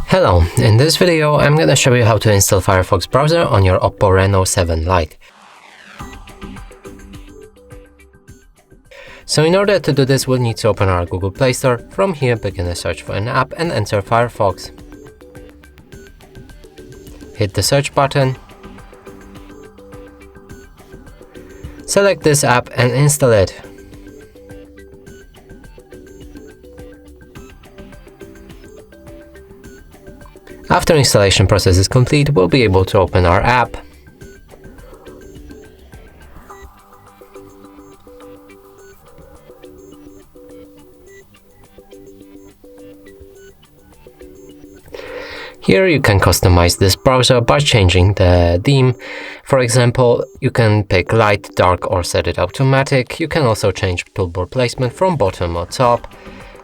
Hello, in this video I'm going to show you how to install Firefox browser on your Oppo Reno 7 Lite. So in order to do this, we'll need to open our Google Play Store. From here, begin a search for an app and enter Firefox. Hit the search button. Select this app and install it. After installation process is complete, we'll be able to open our app. Here you can customize this browser by changing the theme. For example, you can pick light, dark or set it automatic. You can also change toolbar placement from bottom or top.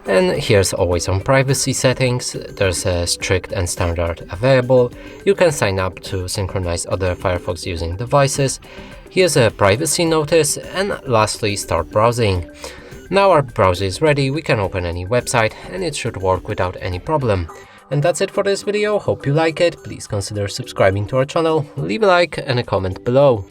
And here's always on privacy settings. There's a strict and standard available. You can sign up to synchronize other Firefox using devices. Here's a privacy notice, and lastly, start browsing. Now our browser is ready, we can open any website and it should work without any problem. And that's it for this video. Hope you like it. Please consider subscribing to our channel, leave a like and a comment below.